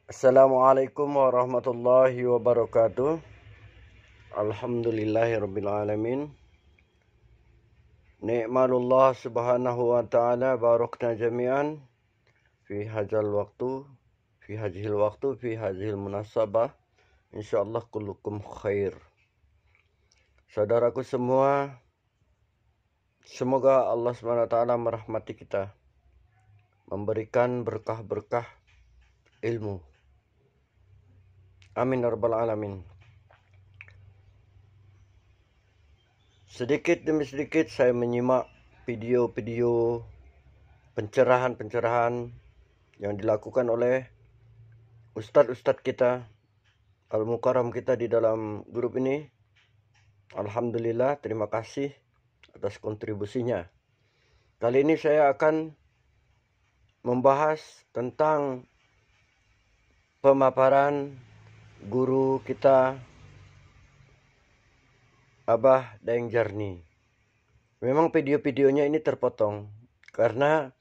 Assalamualaikum warahmatullahi wabarakatuh. Alhamdulillahirabbil alamin. Ni'malullah subhanahu wa ta'ala barakna jami'an fi hadzal waktu fi hadzal munasabah. Insyaallah kullukum khair. Saudaraku semua, semoga Allah Subhanahu wa taala merahmati kita, memberikan berkah-berkah ilmu. Amin ya rabbal alamin. Sedikit demi sedikit saya menyimak video-video pencerahan-pencerahan yang dilakukan oleh ustadz-ustadz kita, al-mukarram kita di dalam grup ini. Alhamdulillah, terima kasih atas kontribusinya. Kali ini saya akan membahas tentang pemaparan guru kita, Abah Daeng Jarni. Memang video-videonya ini terpotong karena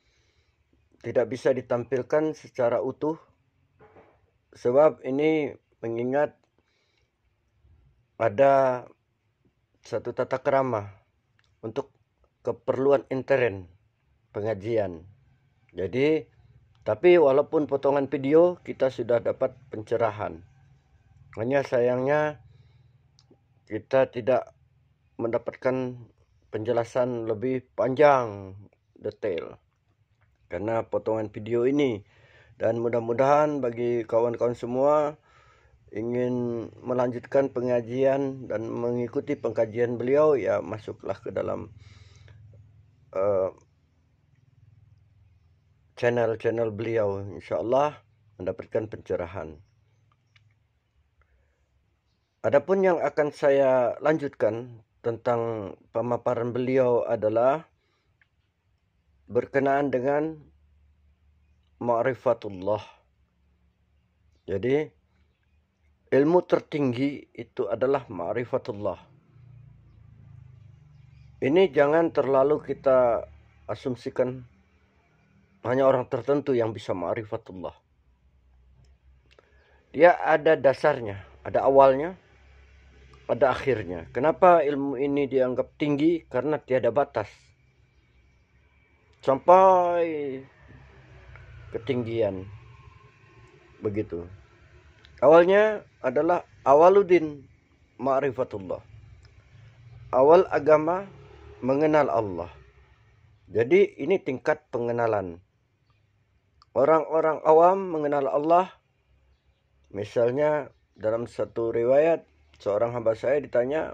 tidak bisa ditampilkan secara utuh, sebab ini mengingat ada satu tata krama untuk keperluan intern pengajian. Jadi, tapi walaupun potongan video kita sudah dapat pencerahan. Hanya sayangnya kita tidak mendapatkan penjelasan lebih panjang, detail, karena potongan video ini. Dan mudah-mudahan bagi kawan-kawan semua ingin melanjutkan pengajian dan mengikuti pengkajian beliau, ya masuklah ke dalam channel-channel beliau, insyaallah mendapatkan pencerahan. Adapun yang akan saya lanjutkan tentang pemaparan beliau adalah berkenaan dengan ma'rifatullah. Jadi, ilmu tertinggi itu adalah ma'rifatullah. Ini jangan terlalu kita asumsikan hanya orang tertentu yang bisa ma'rifatullah. Dia ada dasarnya, ada awalnya, ada akhirnya. Kenapa ilmu ini dianggap tinggi? Karena tiada batas. Sampai ketinggian. Begitu. Awalnya adalah awaluddin ma'rifatullah. Awal agama mengenal Allah. Jadi ini tingkat pengenalan. Orang-orang awam mengenal Allah. Misalnya dalam satu riwayat, seorang hamba saya ditanya,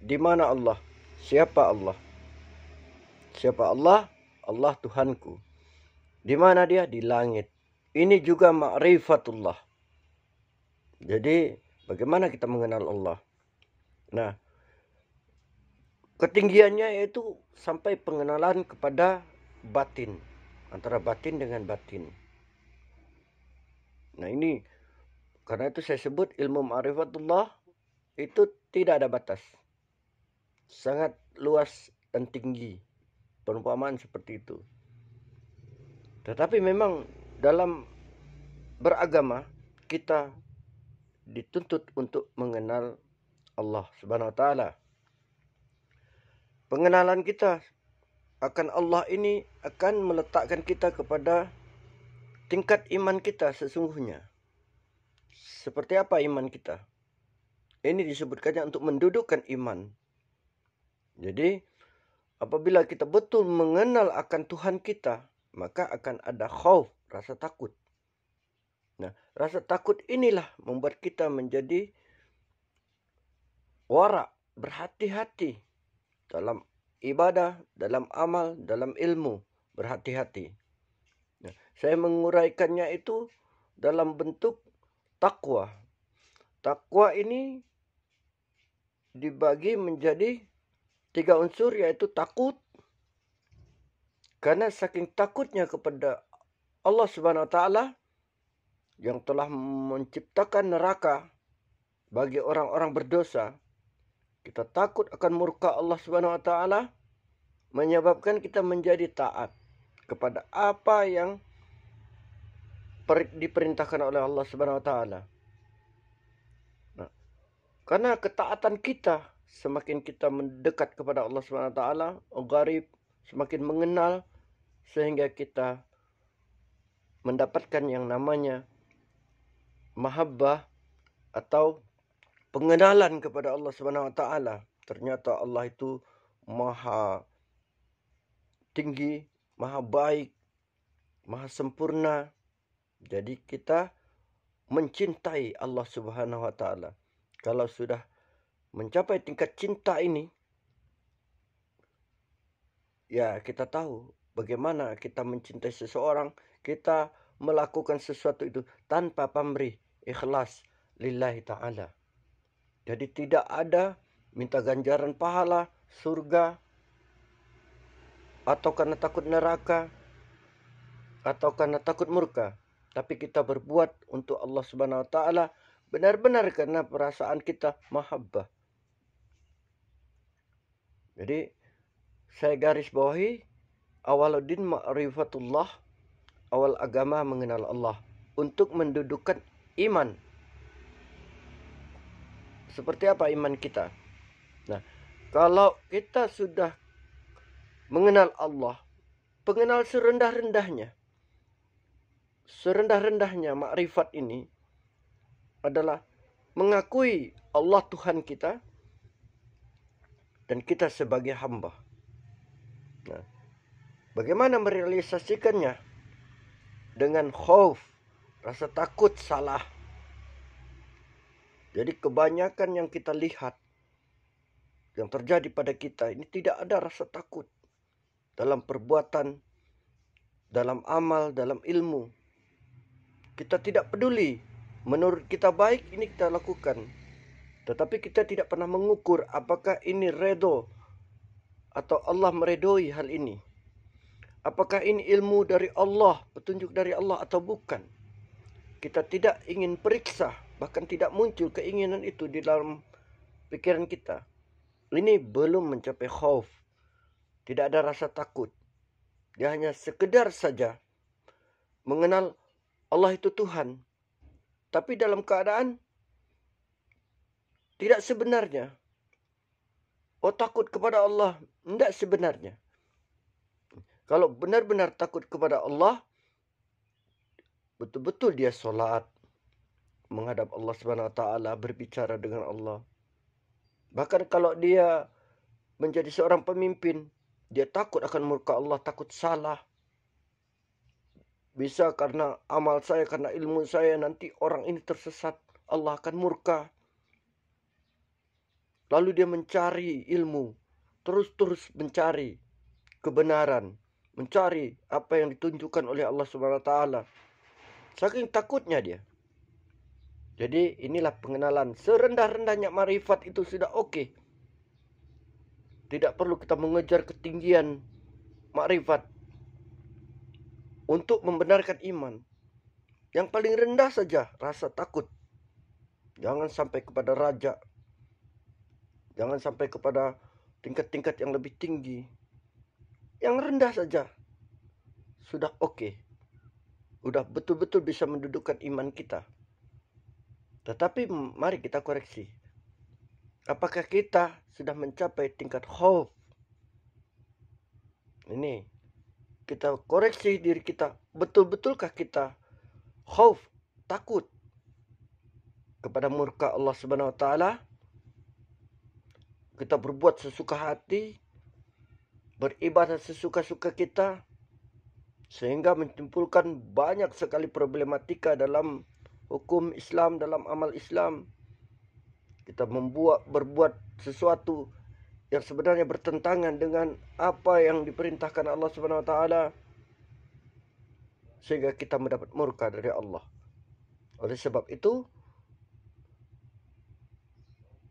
di mana Allah? Siapa Allah? Siapa Allah? Allah Tuhanku. Di mana dia? Di langit. Ini juga ma'rifatullah. Jadi bagaimana kita mengenal Allah? Nah, ketinggiannya yaitu sampai pengenalan kepada batin. Antara batin dengan batin. Nah ini, karena itu saya sebut ilmu ma'rifatullah itu tidak ada batas. Sangat luas dan tinggi. Perumpamaan seperti itu. Tetapi memang dalam beragama kita dituntut untuk mengenal Allah Subhanahu wa taala. Pengenalan kita akan Allah ini akan meletakkan kita kepada tingkat iman kita sesungguhnya. Seperti apa iman kita? Ini disebutkannya untuk mendudukkan iman. Jadi, apabila kita betul mengenal akan Tuhan kita, maka akan ada khauf, rasa takut. Nah, rasa takut inilah membuat kita menjadi wara, berhati-hati dalam ibadah, dalam amal, dalam ilmu, berhati-hati. Nah, saya menguraikannya itu dalam bentuk takwa. Takwa ini dibagi menjadi 3 unsur, yaitu takut. Karena saking takutnya kepada Allah Subhanahu wa taala yang telah menciptakan neraka bagi orang-orang berdosa, kita takut akan murka Allah Subhanahu wa taala, menyebabkan kita menjadi taat kepada apa yang diperintahkan oleh Allah Subhanahu wa taala. Nah, karena ketaatan kita, semakin kita mendekat kepada Allah Subhanahu wa taala, gharib, semakin mengenal, sehingga kita mendapatkan yang namanya mahabbah atau pengenalan kepada Allah Subhanahu wa taala. Ternyata Allah itu maha tinggi, maha baik, maha sempurna. Jadi kita mencintai Allah Subhanahu wa taala. Kalau sudah mencapai tingkat cinta ini, ya kita tahu bagaimana kita mencintai seseorang, kita melakukan sesuatu itu tanpa pamrih, ikhlas lillahi ta'ala. Jadi tidak ada minta ganjaran pahala, surga, atau karena takut neraka, atau karena takut murka. Tapi kita berbuat untuk Allah Subhanahu wa taala benar-benar karena perasaan kita mahabbah. Jadi saya garis bawahi, awaluddin ma'rifatullah, awal agama mengenal Allah, untuk mendudukkan iman. Seperti apa iman kita? Nah, kalau kita sudah mengenal Allah, pengenal serendah-rendahnya makrifat ini adalah mengakui Allah Tuhan kita dan kita sebagai hamba. Nah, bagaimana merealisasikannya? Dengan khauf, rasa takut salah. Jadi kebanyakan yang kita lihat, yang terjadi pada kita, ini tidak ada rasa takut dalam perbuatan, dalam amal, dalam ilmu. Kita tidak peduli. Menurut kita baik, ini kita lakukan. Tetapi kita tidak pernah mengukur apakah ini redho atau Allah meredoi hal ini. Apakah ini ilmu dari Allah, petunjuk dari Allah atau bukan. Kita tidak ingin periksa, bahkan tidak muncul keinginan itu di dalam pikiran kita. Ini belum mencapai khauf. Tidak ada rasa takut. Dia hanya sekedar saja mengenal Allah itu Tuhan. Tapi dalam keadaan tidak sebenarnya. Oh, takut kepada Allah. Tidak sebenarnya. Kalau benar-benar takut kepada Allah, betul-betul dia solat, menghadap Allah Subhanahu wa taala, berbicara dengan Allah. Bahkan kalau dia menjadi seorang pemimpin, dia takut akan murka Allah, takut salah. Bisa karena amal saya, karena ilmu saya, nanti orang ini tersesat, Allah akan murka. Lalu dia mencari ilmu, terus mencari kebenaran, mencari apa yang ditunjukkan oleh Allah Subhanahu wa taala. Saking takutnya dia. Jadi inilah pengenalan. Serendah-rendahnya marifat itu sudah oke. Tidak perlu kita mengejar ketinggian makrifat untuk membenarkan iman. Yang paling rendah saja rasa takut. Jangan sampai kepada raja. Jangan sampai kepada tingkat-tingkat yang lebih tinggi. Yang rendah saja sudah oke. Udah betul-betul bisa mendudukkan iman kita. Tetapi mari kita koreksi. Apakah kita sudah mencapai tingkat khauf? Ini kita koreksi diri kita. Betul-betulkah kita khauf, takut kepada murka Allah Subhanahu wa taala? Kita berbuat sesuka hati, beribadah sesuka-suka kita, sehingga menimbulkan banyak sekali problematika dalam hukum Islam, dalam amal Islam. Kita berbuat sesuatu yang sebenarnya bertentangan dengan apa yang diperintahkan Allah Subhanahu wa taala, sehingga kita mendapat murka dari Allah. Oleh sebab itu,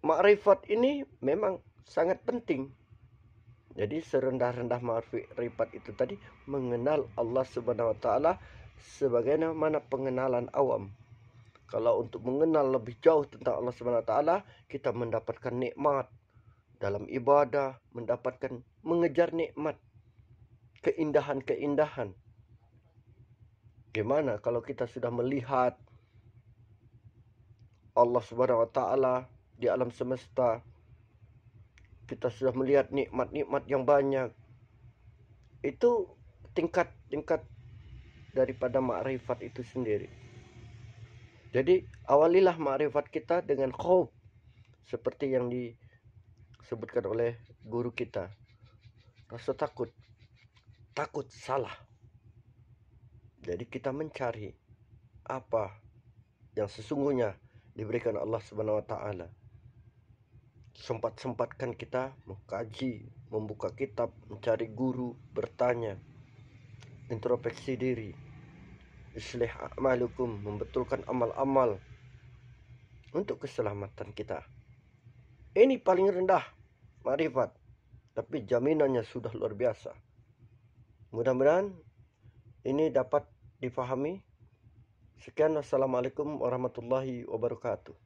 makrifat ini memang sangat penting. Jadi serendah-rendah makrifat itu tadi mengenal Allah Subhanahu wa taala sebagaimana pengenalan awam. Kalau untuk mengenal lebih jauh tentang Allah Subhanahu wa taala, kita mendapatkan nikmat dalam ibadah, mengejar nikmat, keindahan-keindahan. Gimana kalau kita sudah melihat Allah Subhanahu wa taala di alam semesta, kita sudah melihat nikmat-nikmat yang banyak. Itu tingkat-tingkat daripada makrifat itu sendiri. Jadi awalilah makrifat kita dengan khauf, seperti yang disebutkan oleh guru kita. Rasa takut salah. Jadi kita mencari apa yang sesungguhnya diberikan Allah Subhanahu wa taala. Sempat-sempatkan kita mengkaji, membuka kitab, mencari guru, bertanya, introspeksi diri, islih a'malukum, membetulkan amal-amal untuk keselamatan kita. Ini paling rendah makrifat, tapi jaminannya sudah luar biasa. Mudah-mudahan ini dapat difahami. Sekian, wassalamualaikum warahmatullahi wabarakatuh.